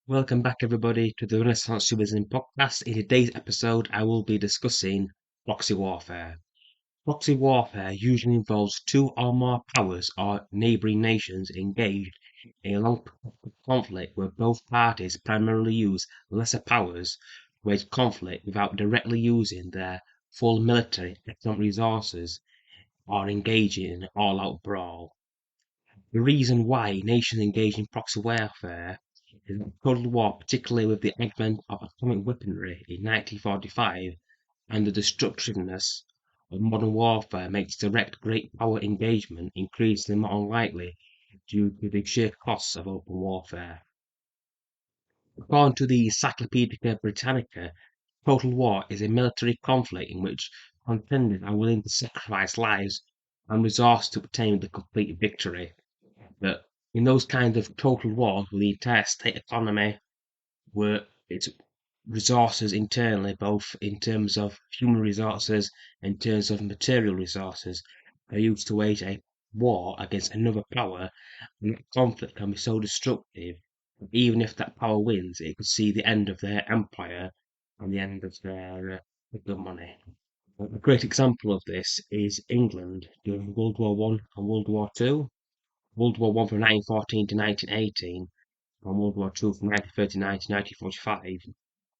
Welcome back, everybody, to the Renaissance Supervision podcast. In today's episode, I will be discussing proxy warfare. Proxy warfare usually involves two or more powers or neighbouring nations engaged in a long conflict where both parties primarily use lesser powers to wage conflict without directly using their full military and economic resources or engaging in an all-out brawl. The reason why nations engage in proxy warfare is that Total War, particularly with the advent of atomic weaponry in 1945 and the destructiveness of modern warfare, makes direct great power engagement increasingly more unlikely due to the sheer costs of open warfare. According to the Encyclopaedia Britannica, total war is a military conflict in which contenders are willing to sacrifice lives and resources to obtain the complete victory. But in those kinds of total wars where the entire state economy, where its resources internally, both in terms of human resources and in terms of material resources, are used to wage a war against another power, and that conflict can be so destructive that even if that power wins, it could see the end of their empire and the end of their hegemony. A great example of this is England during World War One and World War Two. World War One from 1914 to 1918, and World War Two from 1939 to 1945,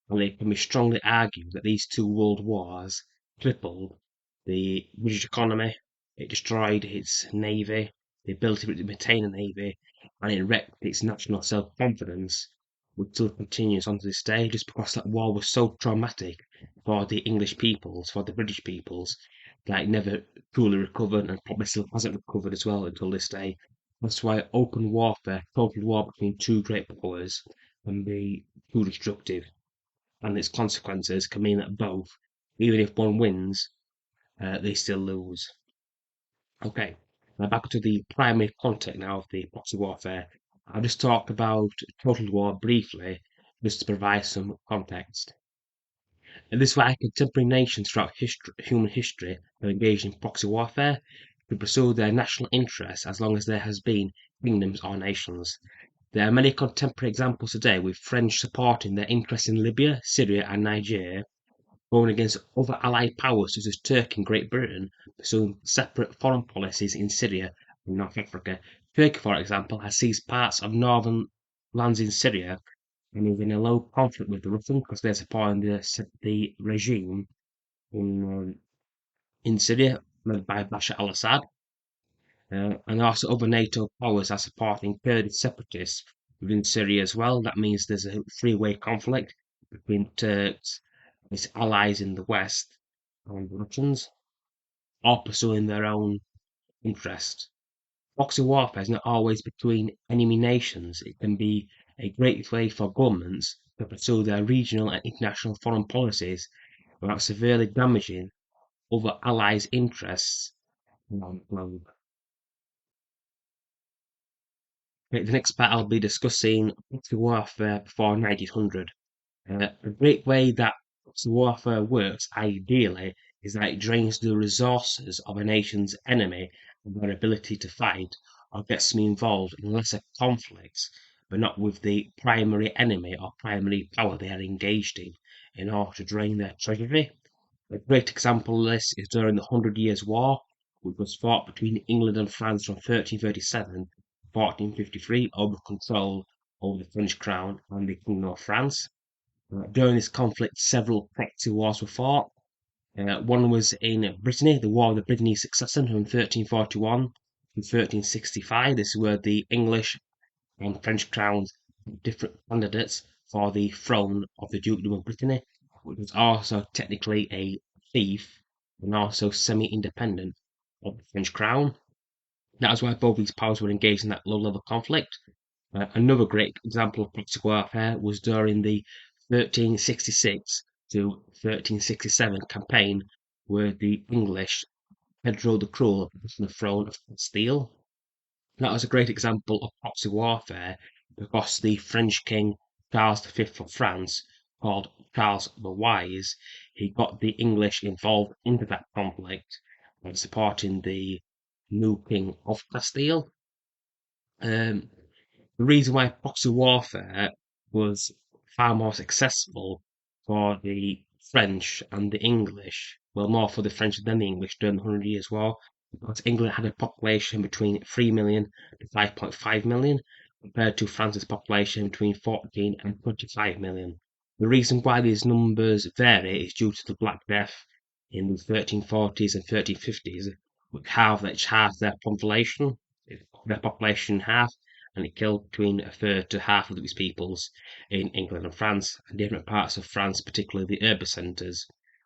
and it can be strongly argued that these two world wars crippled the British economy, it destroyed its navy, the ability to maintain a navy, and it wrecked its national self-confidence, which still continues on to this day, just because that war was so traumatic for the English peoples, for the British peoples, that it never truly recovered and probably still hasn't recovered as well until this day. That's why open warfare, total war between two great powers, can be too destructive, and its consequences can mean that both, even if one wins, they still lose. Okay, now back to the primary context now of the proxy warfare. I'll just talk about total war briefly, just to provide some context. And this is why contemporary nations throughout human history have engaged in proxy warfare to pursue their national interests as long as there has been kingdoms or nations. There are many contemporary examples today, with French supporting their interests in Libya, Syria, and Nigeria, going against other allied powers such as Turkey and Great Britain, pursuing separate foreign policies in Syria and North Africa. Turkey, for example, has seized parts of northern lands in Syria and is in a low conflict with the Russians because they're supporting the regime in Syria led by Bashar al-Assad. And also other NATO powers are supporting Kurdish separatists within Syria as well. That means there's a three-way conflict between Turks, its allies in the West, and the Russians, all pursuing their own interests. Proxy warfare is not always between enemy nations. It can be a great way for governments to pursue their regional and international foreign policies without severely damaging other allies' interests around the globe. The next part I'll be discussing proxy warfare before 1900. A great way that proxy warfare works, ideally, is that it drains the resources of a nation's enemy and their ability to fight, or gets them involved in lesser conflicts, but not with the primary enemy or primary power they are engaged in order to drain their treasury. A great example of this is during the Hundred Years' War, which was fought between England and France from 1337 to 1453 over control over the French crown and the Kingdom of France. During this conflict, several proxy wars were fought. One was in Brittany, the War of the Brittany Succession from 1341 to 1365. This is where the English and French crowns had different candidates for the throne of the Dukedom of Brittany, which was also technically a fief and also semi-independent of the French crown. That was why both these powers were engaged in that low-level conflict. Another great example of proxy warfare was during the 1366 to 1367 campaign, where the English Pedro the Cruel on the throne of Castile. That was a great example of proxy warfare because the French king Charles V of France, called Charles the Wise, he got the English involved into that conflict by supporting the new king of Castile. The reason why proxy warfare was far more successful for the French and the English, well, more for the French than the English during the Hundred Years' War, because England had a population between 3 million to 5.5 million, compared to France's population between 14 and 25 million. The reason why these numbers vary is due to the Black Death in the 1340s and 1350s, which halved their population in half, and it killed between a third to half of these peoples in England and France, and different parts of France, particularly the urban centres,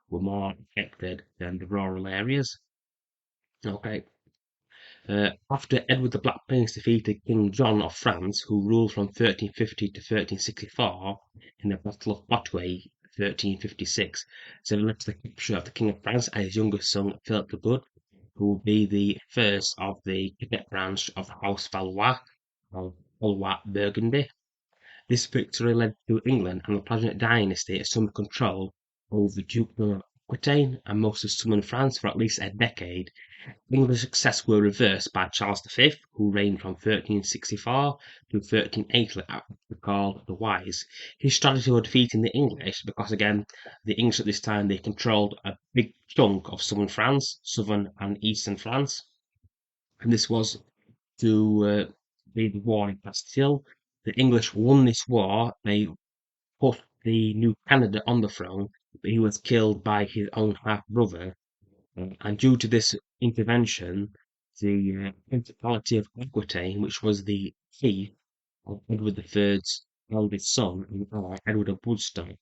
were more affected than the rural areas. Okay. After Edward the Black Prince defeated King John of France, who ruled from 1350 to 1364 in the Battle of Poitiers, 1356, so it led to the capture of the King of France and his youngest son Philip the Good, who will be the first of the cadet branch of House Valois, of Valois-Burgundy. This victory led to England and the Plantagenet dynasty assuming control over the Dukedom of Aquitaine and most of southern France for at least a decade. English success were reversed by Charles V, who reigned from 1364 to 1380, called the Wise. His strategy for defeating the English, because again, the English at this time they controlled a big chunk of southern France, southern and eastern France, and this was to be the war in Bastille. The English won this war. They put the new candidate on the throne, but he was killed by his own half brother. And due to this intervention, the Principality of Aquitaine, which was the fief of Edward III's eldest son and ally, Edward of Woodstock,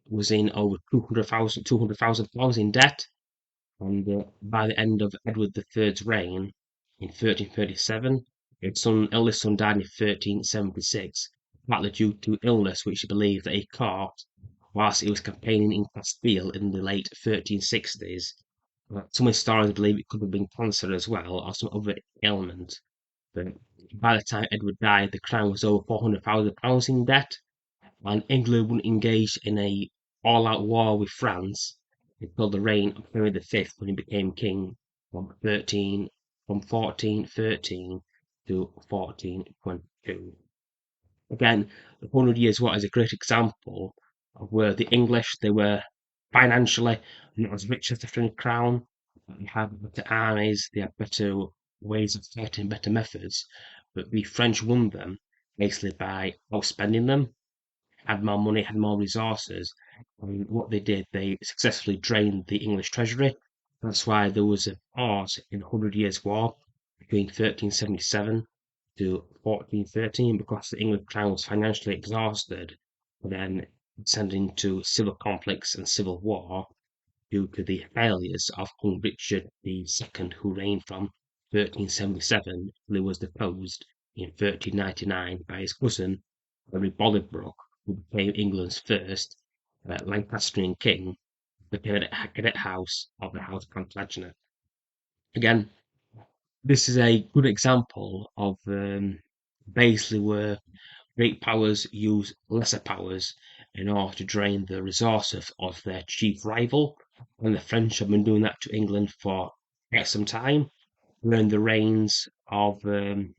was in over 200,000 pounds in debt. And by the end of Edward III's reign in 1337, his eldest son died in 1376, partly due to illness which he believed that he caught whilst he was campaigning in Castile in the late 1360s. Some historians believe it could have been cancer as well, or some other ailment. But by the time Edward died, the crown was over £400,000 in debt, and England wouldn't engage in a all-out war with France until the reign of Henry V, when he became king from 1413 to 1422. Again, the Hundred Years' War is a great example of where the English they were financially not as rich as the French crown. They had better armies, they had better ways of fighting, better methods, but the French won them basically by outspending them, had more money, had more resources, and what they did, they successfully drained the English treasury. That's why there was a pause in the Hundred Years' War between 1377 to 1413 because the English crown was financially exhausted, and then descended into civil conflicts and civil war due to the failures of King Richard II, who reigned from 1377 till he was deposed in 1399 by his cousin Henry Bolingbroke, who became England's first Lancastrian king, the cadet house of the House Plantagenet. Again, this is a good example of basically where great powers use lesser powers in order to drain the resources of their chief rival, and the French have been doing that to England for quite some time. During the reigns of Henry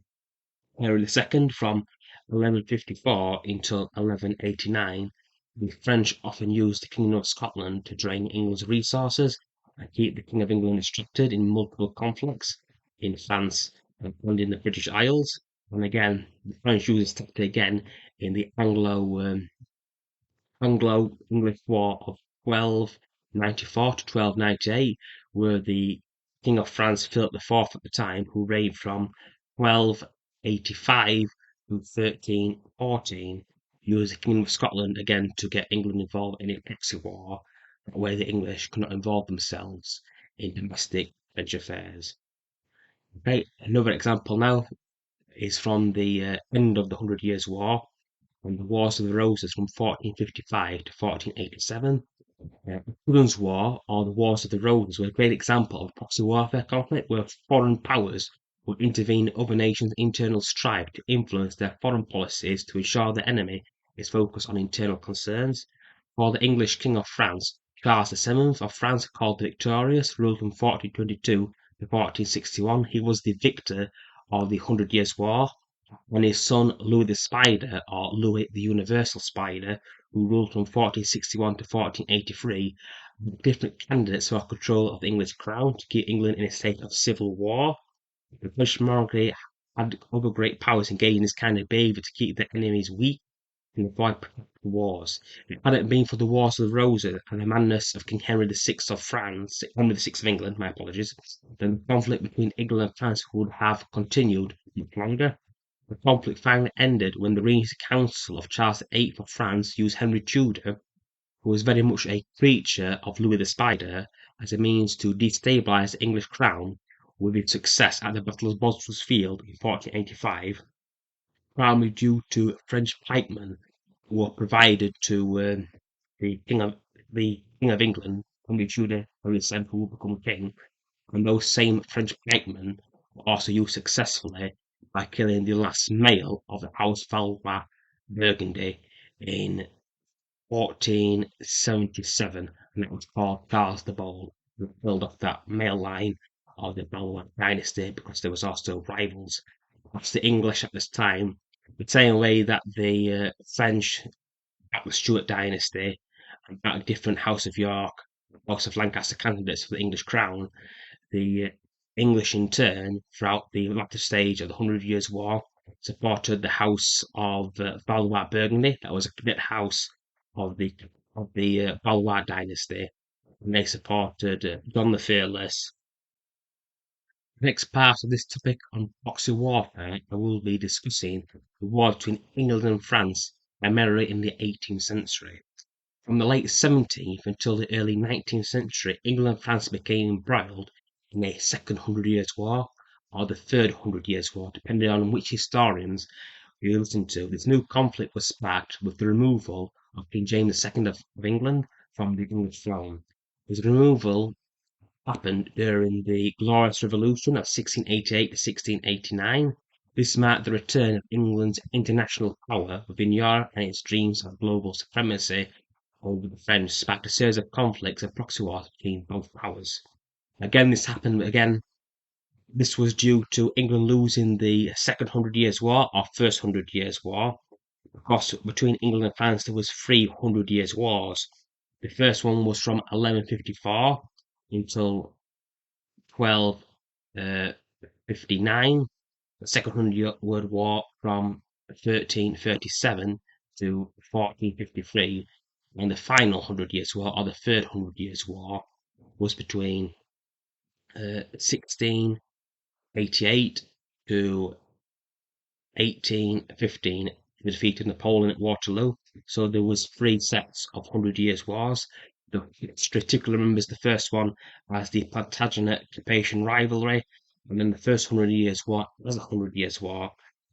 II from 1154 until 1189, the French often used the Kingdom of Scotland to drain England's resources and keep the King of England distracted in multiple conflicts in France and in the British Isles. And again, the French used this tactic again in the Anglo-English War of 1294 to 1298, where the King of France, Philip IV at the time, who reigned from 1285 to 1314, used the Kingdom of Scotland again to get England involved in a proxy war, that way the English could not involve themselves in domestic French affairs. Okay, another example now is from the end of the Hundred Years' War, and the Wars of the Roses from 1455 to 1487. The Children's War, or the Wars of the Roses, were a great example of a proxy warfare conflict where foreign powers would intervene in other nations' internal strife to influence their foreign policies to ensure the enemy is focused on internal concerns. For the English King of France, Charles VII of France, called the Victorious, ruled from 1422 to 1461. He was the victor of the Hundred Years' War, and his son Louis the Spider, or Louis the Universal Spider, who ruled from 1461 to 1483, different candidates for control of the English crown to keep England in a state of civil war. The British monarchy had other great powers engaged in this kind of behaviour to keep their enemies weak and avoid protracted wars. Had it been for the Wars of the Roses and the madness of King Henry VI of France, Henry VI of England, my apologies, then the conflict between England and France would have continued much longer. The conflict finally ended when the Regency Council of Charles VIII of France used Henry Tudor, who was very much a creature of Louis the Spider, as a means to destabilise the English crown, with its success at the Battle of Bosworth Field in 1485, primarily due to French pikemen who were provided to the King of England, Henry Tudor, Henry VII, who would become king, and those same French pikemen were also used successfully by killing the last male of the House Valois Burgundy in 1477, and it was called Charles the Bold, who killed off that male line of the Valois dynasty because there was also rivals amongst the English at this time, the same way that the French at the Stuart dynasty and at a different House of York, House of Lancaster candidates for the English crown. The English, in turn, throughout the latter stage of the Hundred Years' War, supported the House of Valois Burgundy. That was a cadet house of the Valois dynasty, and they supported John the Fearless. The next part of this topic on proxy warfare, I will be discussing the war between England and France, primarily in the 18th century. From the late 17th until the early 19th century, England and France became embroiled in a second Hundred Years' War, or the Third Hundred Years' War, depending on which historians you listen to. This new conflict was sparked with the removal of King James II of England from the English throne. His removal happened during the Glorious Revolution of 1688 to 1689. This marked the return of England's international power within Europe, and its dreams of global supremacy over the French sparked a series of conflicts and proxy wars between both powers. Again, this was due to England losing the Second Hundred Years' War, or First Hundred Years' War. Of course, between England and France there was 300 Years' Wars. The first one was from 1154 until 1259. The Second Hundred World War from 1337 to 1453, and the final Hundred Years' War, or the Third Hundred Years' War, was between 1688 to 1815, who defeated Napoleon at Waterloo. So there was three sets of Hundred Years' Wars. The history remembers the first one as the Plantagenet-Capetian rivalry, and then the first Hundred Years' War as a Hundred Years' War,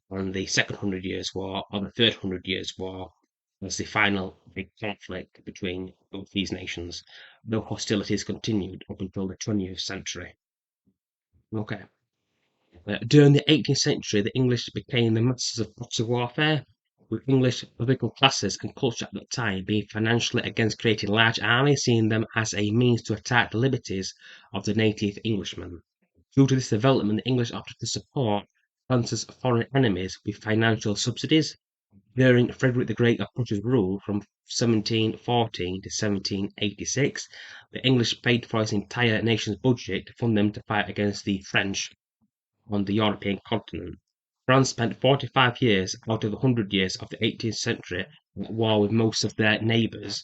and the second Hundred Years' War, or the Third Hundred Years' War, was the final big conflict between both these nations, though hostilities continued up until the 20th century. Okay. During the 18th century, the English became the masters of proxy warfare, with English political classes and culture at that time being financially against creating large armies, seeing them as a means to attack the liberties of the native Englishmen. Due to this development, the English opted to support France's foreign enemies with financial subsidies. During Frederick the Great of Prussia's rule from 1714 to 1786, the English paid for his entire nation's budget to fund them to fight against the French on the European continent. France spent 45 years out of the 100 years of the 18th century at war with most of their neighbours,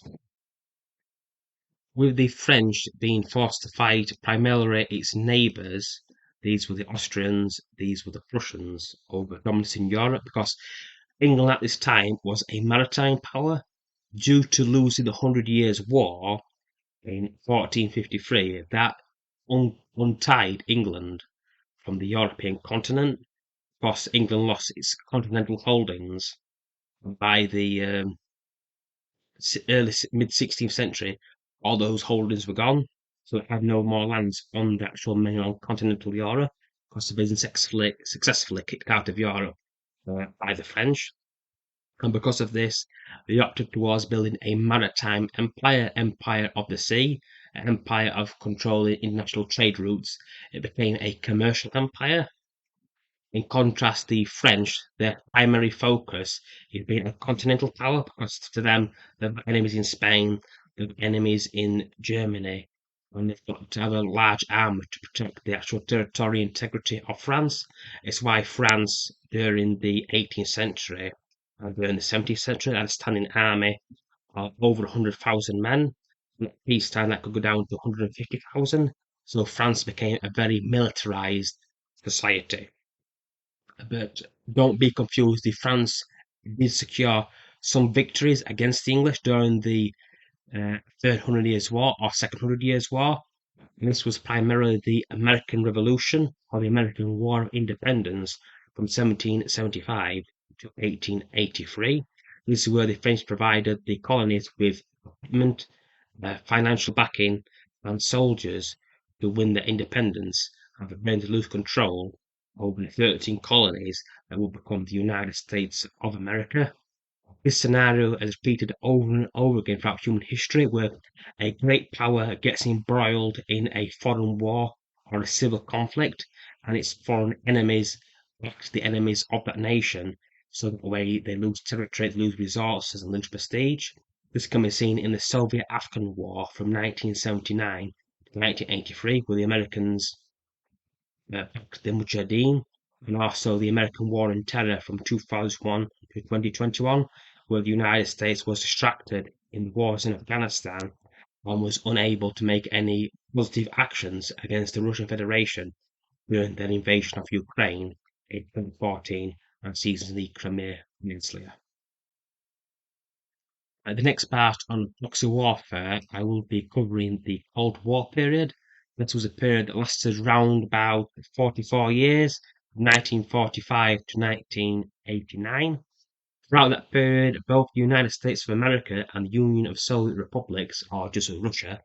with the French being forced to fight primarily its neighbours. These were the Austrians, these were the Prussians, over dominance in Europe, because England at this time was a maritime power. Due to losing the Hundred Years' War in 1453, that untied England from the European continent. Of course, England lost its continental holdings by the early mid 16th century. All those holdings were gone, so it had no more lands on the actual mainland continental Europe, because they've been successfully kicked out of Europe by the French. And because of this, they opted towards building a maritime empire of the sea, an empire of controlling international trade routes. It became a commercial empire. In contrast, the French, their primary focus is being a continental power because to them, they've got enemies in Spain, they've got enemies in Germany, and they've got to have a large army to protect the actual territorial integrity of France. It's why France, during the 18th century and during the 17th century, had a standing army of over 100,000 men. And at peacetime, that could go down to 150,000. So France became a very militarized society. But don't be confused. The France did secure some victories against the English during the Third Hundred Years' War or Second Hundred Years' War. And this was primarily the American Revolution or the American War of Independence from 1775 to 1883. This is where the French provided the colonies with equipment, financial backing, and soldiers to win their independence and prevent to lose control over the 13 colonies that would become the United States of America. This scenario is repeated over and over again throughout human history, where a great power gets embroiled in a foreign war or a civil conflict, and its foreign enemies act the enemies of that nation, so that way they lose territory, they lose resources, and lose prestige. This can be seen in the Soviet-Afghan War from 1979 to 1983, where the Americans backed the Mujahideen, and also the American War on Terror from 2001 to 2021, where the United States was distracted in the wars in Afghanistan and was unable to make any positive actions against the Russian Federation during their invasion of Ukraine in 2014 and seizing the Crimea Peninsula. The next part on proxy warfare, I will be covering the Cold War period. This was a period that lasted round about 44 years, 1945 to 1989. Throughout that period, both the United States of America and the Union of Soviet Republics, or just Russia,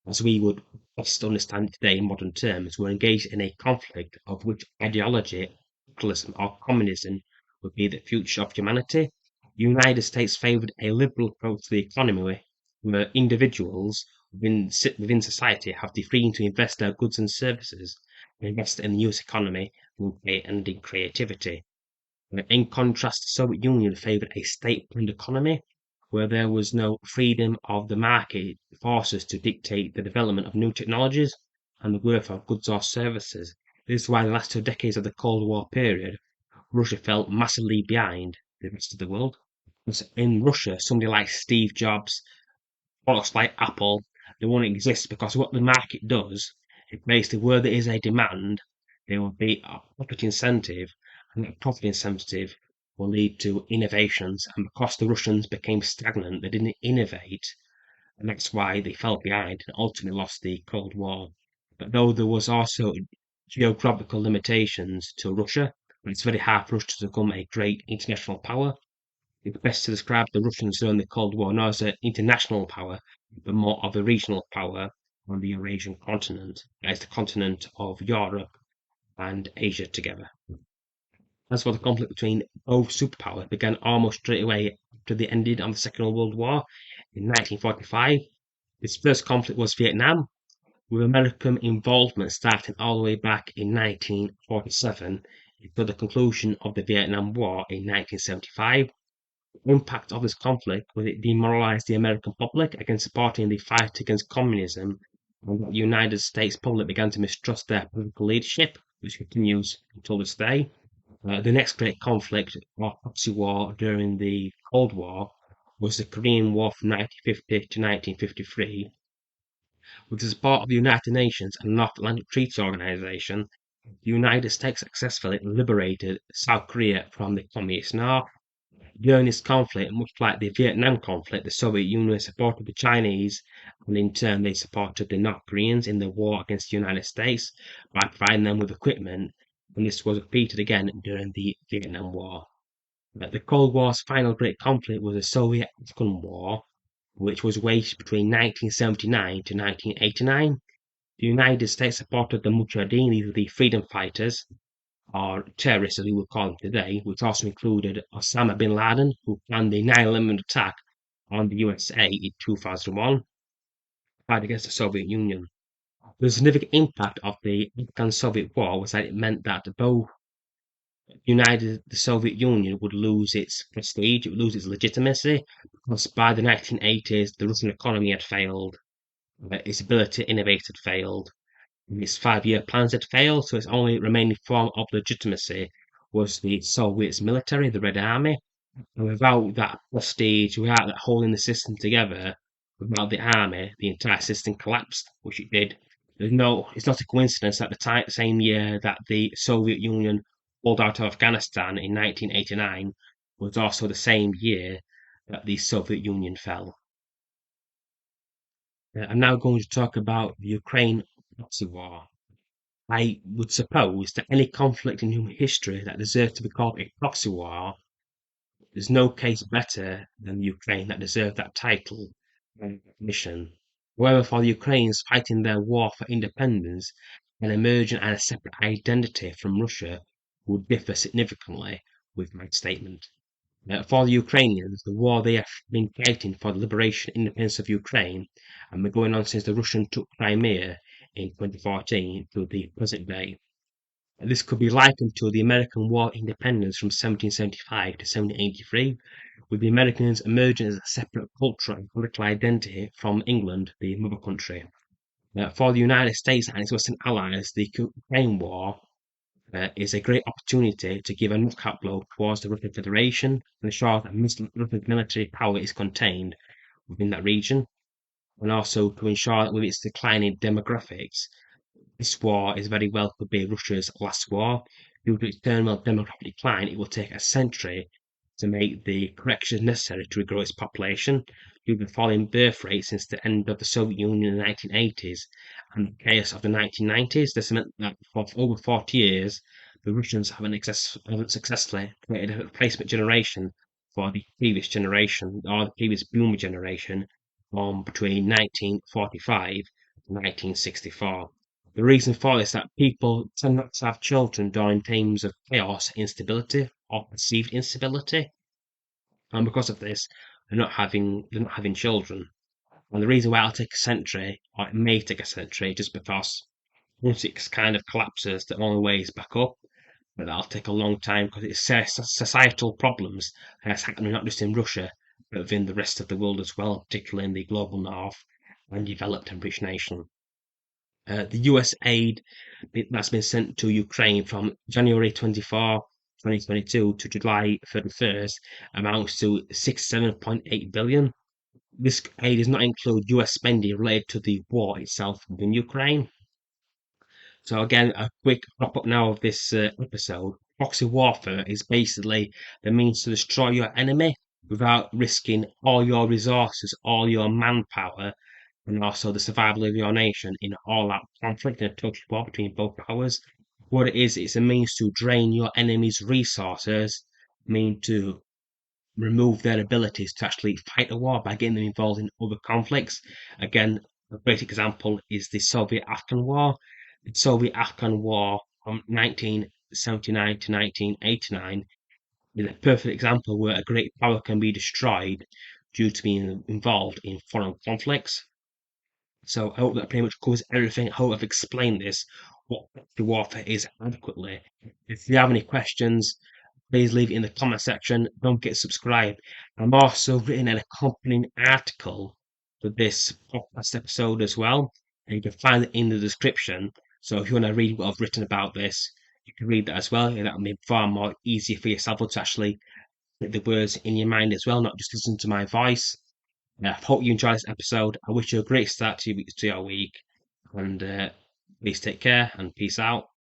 as we would best understand it today in modern terms, were engaged in a conflict of which ideology, capitalism or communism, would be the future of humanity. The United States favoured a liberal approach to the economy where individuals within society have the freedom to invest their goods and services, invest in the US economy, and in creativity. In contrast, the Soviet Union favoured a state-planned economy where there was no freedom of the market forces to dictate the development of new technologies and the worth of goods or services. This is why in the last 2 decades of the Cold War period, Russia fell massively behind the rest of the world. Because in Russia, somebody like Steve Jobs, products like Apple, they won't exist because what the market does, is basically where there is a demand, there will be a profit incentive, and that profit incentive will lead to innovations. And because the Russians became stagnant, they didn't innovate, and that's why they fell behind and ultimately lost the Cold War. But though there was also geographical limitations to Russia, it's very hard for Russia to become a great international power. It's best to describe the Russians during the Cold War not as an international power, but more of a regional power on the Eurasian continent, as the continent of Europe and Asia together. As for the conflict between both superpowers began almost straight away after the ending of the Second World War in 1945. This first conflict was Vietnam, with American involvement starting all the way back in 1947 until the conclusion of the Vietnam War in 1975. The impact of this conflict was it demoralized the American public against supporting the fight against communism, and the United States public began to mistrust their political leadership, which continues until this day. The next great conflict, or proxy war during the Cold War, was the Korean War from 1950 to 1953. With the support of the United Nations and the North Atlantic Treaty Organization, the United States successfully liberated South Korea from the Communist North. During this conflict, much like the Vietnam conflict, the Soviet Union supported the Chinese, and in turn they supported the North Koreans in the war against the United States by providing them with equipment, and this was repeated again during the Vietnam War. The Cold War's final great conflict was the Soviet-Afghan War, which was waged between 1979 to 1989. The United States supported the Mujahideen, these were the freedom fighters, or terrorists as we would call them today, which also included Osama bin Laden, who planned the 9/11 attack on the USA in 2001, fight against the Soviet Union. The significant impact of the Afghan-Soviet War was that it meant that both the Soviet Union would lose its prestige, it would lose its legitimacy, because by the 1980s, the Russian economy had failed, its ability to innovate had failed, and its 5 year plans had failed, so its only remaining form of legitimacy was the Soviet military, the Red Army. And without that prestige, without that holding the system together, without the army, the entire system collapsed, which it did. It's not a coincidence that the same year that the Soviet Union pulled out of Afghanistan in 1989 was also the same year that the Soviet Union fell. I'm now going to talk about the Ukraine proxy war. I would suppose that any conflict in human history that deserves to be called a proxy war, there's no case better than Ukraine that deserved that title and recognition. However, for the Ukrainians fighting their war for independence, an emergent and a separate identity from Russia would differ significantly with my statement. For the Ukrainians, the war they have been fighting for the liberation and independence of Ukraine and been going on since the Russian took Crimea in 2014 to the present day. This could be likened to the American War of Independence from 1775 to 1783, with the Americans emerging as a separate cultural and political identity from England, the mother country. For the United States and its Western allies, the Ukraine War is a great opportunity to give a knockout blow towards the Russian Federation and ensure that Russia's military power is contained within that region, and also to ensure that with its declining demographics, this war is very well could be Russia's last war. Due to its terminal demographic decline, it will take a century to make the corrections necessary to regrow its population. Due to the falling birth rate since the end of the Soviet Union in the 1980s and the chaos of the 1990s, this meant that for over 40 years, the Russians haven't successfully created a replacement generation for the previous generation, or the previous boomer generation, from between 1945 and 1964. The reason for this is that people tend not to have children during times of chaos, instability, or perceived instability, and because of this, they're not having children. And the reason why it'll take a century, or it may take a century, just because once it kind of collapses, the only way is back up. But that'll take a long time because it's societal problems that's happening not just in Russia, but within the rest of the world as well, particularly in the global north and developed and rich nation. The US aid that's been sent to Ukraine from January 24, 2022 to July 31st amounts to 67.8 billion. This aid does not include US spending related to the war itself in Ukraine. So again, a quick wrap up now of this episode. Proxy warfare is basically the means to destroy your enemy without risking all your resources, all your manpower, and also the survival of your nation in all-out conflict in a total war between both powers. What it is, it's a means to drain your enemy's resources, mean to remove their abilities to actually fight a war by getting them involved in other conflicts. Again, a great example is the Soviet-Afghan War. The Soviet-Afghan War from 1979 to 1989 is a perfect example where a great power can be destroyed due to being involved in foreign conflicts. So I hope that pretty much covers everything. I hope I've explained this, what the warfare is adequately. If you have any questions, please leave it in the comment section. Don't forget to subscribe. I'm also written an accompanying article for this podcast episode as well, and you can find it in the description. So if you want to read what I've written about this, you can read that as well, and that'll be far more easier for yourself to actually get the words in your mind as well, not just listen to my voice. I hope you enjoyed this episode. I wish you a great start to your week, and please take care and peace out.